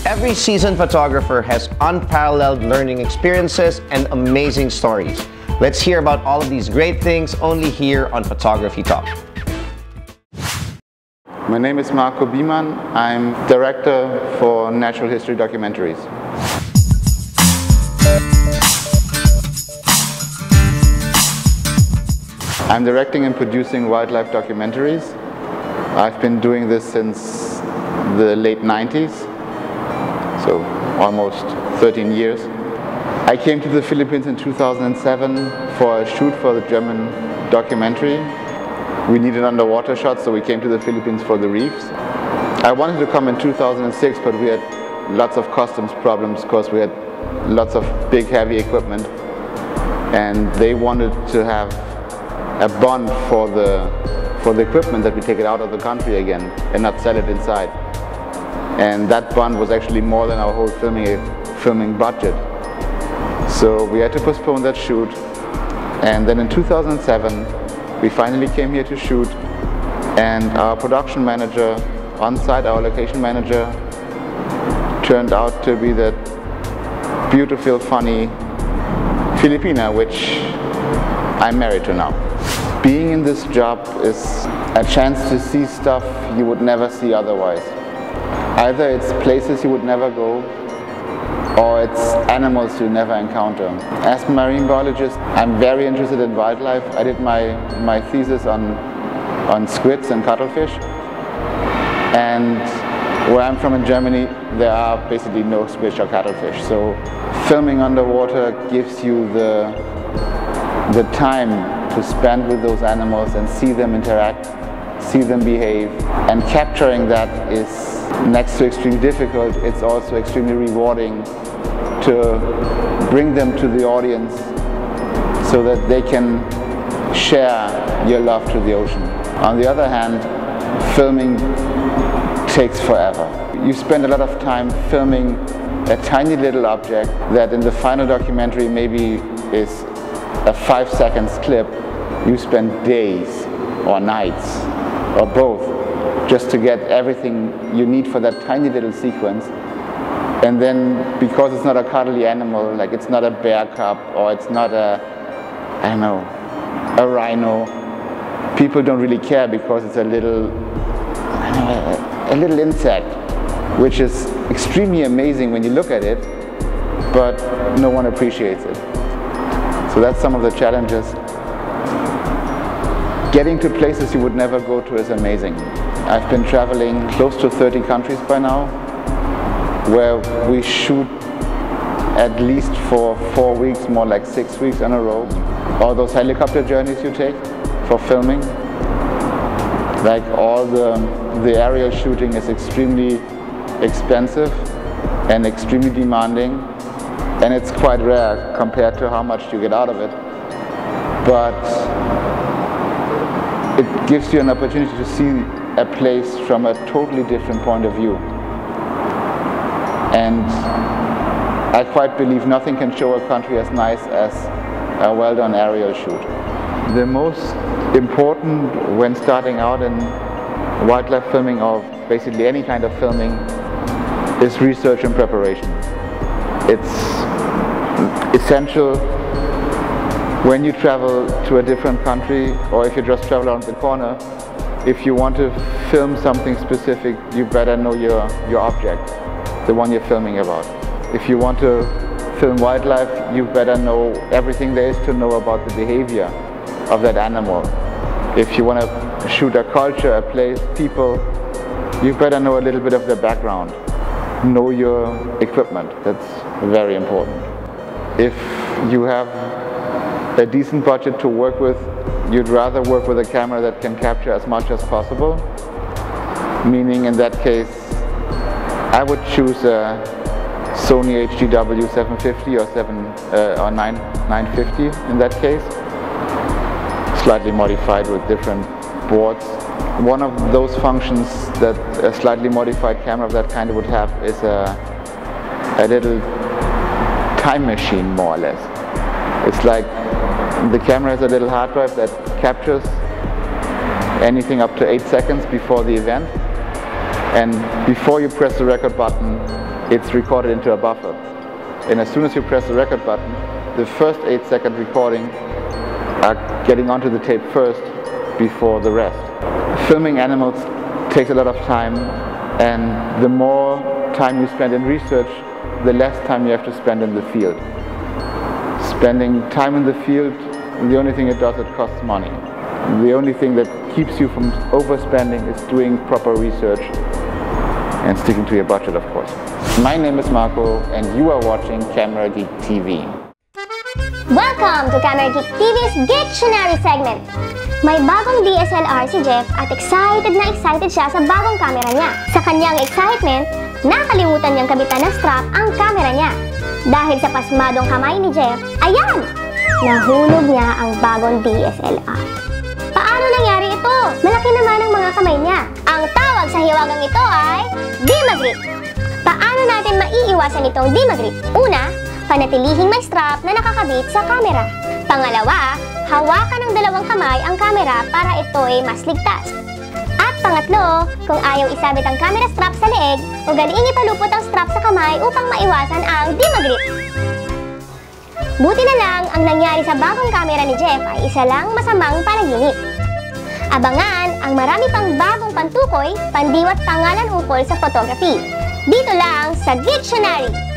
Every seasoned photographer has unparalleled learning experiences and amazing stories. Let's hear about all of these great things only here on Photography Talk. My name is Marco Biemann. I'm Director for Natural History Documentaries. I'm directing and producing wildlife documentaries. I've been doing this since the late 90s, so almost 13 years. I came to the Philippines in 2007 for a shoot for the German documentary. We needed underwater shots, so we came to the Philippines for the reefs. I wanted to come in 2006, but we had lots of customs problems because we had lots of big heavy equipment, and they wanted to have a bond for the equipment that we take it out of the country again and not sell it inside. And that bond was actually more than our whole filming budget. So we had to postpone that shoot. And then in 2007, we finally came here to shoot, and our production manager on site, our location manager, turned out to be that beautiful, funny Filipina, which I'm married to now. Being in this job is a chance to see stuff you would never see otherwise. Either it's places you would never go, or it's animals you never encounter. As a marine biologist, I'm very interested in wildlife. I did my thesis on squids and cuttlefish. And where I'm from in Germany, there are basically no squid or cuttlefish. So filming underwater gives you the time to spend with those animals and see them interact, see them behave. And capturing that is next to extremely difficult. It's also extremely rewarding to bring them to the audience so that they can share your love to the ocean. On the other hand, filming takes forever. You spend a lot of time filming a tiny little object that in the final documentary maybe is a 5 seconds clip. You spend days or nights or both just to get everything you need for that tiny little sequence. And then because it's not a cuddly animal, like it's not a bear cub or it's not a, I don't know, a rhino, people don't really care because it's a little insect, which is extremely amazing when you look at it, but no one appreciates it. So that's some of the challenges. Getting to places you would never go to is amazing. I've been traveling close to 30 countries by now, where we shoot at least for 4 weeks, more like 6 weeks in a row. All those helicopter journeys you take for filming, like all the aerial shooting is extremely expensive and extremely demanding, and it's quite rare compared to how much you get out of it. But it gives you an opportunity to see a place from a totally different point of view. And I quite believe nothing can show a country as nice as a well-done aerial shoot. The most important when starting out in wildlife filming, or basically any kind of filming, is research and preparation. It's essential when you travel to a different country, or if you just travel around the corner. If you want to film something specific, you better know your object, the one you're filming about. If you want to film wildlife, you better know everything there is to know about the behavior of that animal. If you want to shoot a culture, a place, people, you better know a little bit of their background. Know your equipment. That's very important. If you have a decent budget to work with, you'd rather work with a camera that can capture as much as possible. Meaning, in that case, I would choose a Sony HDW 750 or 950 in that case, slightly modified with different boards. One of those functions that a slightly modified camera of that kind would have is a little time machine, more or less. It's like the camera has a little hard drive that captures anything up to 8 seconds before the event, and before you press the record button, it's recorded into a buffer. And as soon as you press the record button, the first 8-second recording are getting onto the tape first before the rest. Filming animals takes a lot of time, and the more time you spend in research, the less time you have to spend in the field. Spending time in the field, the only thing it does, it costs money. The only thing that keeps you from overspending is doing proper research and sticking to your budget, of course. My name is Marco, and you are watching Camera Geek TV. Welcome to Camera Geek TV's Dictionary segment. May bagong DSLR si Jeff at excited na excited siya sa bagong camera niya. Sa kanyang excitement, nakalimutan niyang kabitan ng strap ang camera niya. Dahil sa pasmadong kamay ni Jeff, ayan! Nahulog niya ang bagong DSLR. Paano nangyari ito? Malaki naman ang mga kamay niya. Ang tawag sa hiwagang ito ay D-grip. Paano natin maiiwasan itong D-grip? Una, panatilihing may strap na nakakabit sa camera. Pangalawa, hawakan ng dalawang kamay ang camera para ito ay mas ligtas. At pangatlo, kung ayaw isabit ang camera strap sa leeg, ugaliing ipalupot ang strap sa kamay upang maiwasan ang D-grip. Buti na lang, ang nangyari sa bagong camera ni Jeff ay isa lang masamang panaginip. Abangan ang marami pang bagong pantukoy, pandiwat pangalan ukol sa photography. Dito lang sa Dictionary!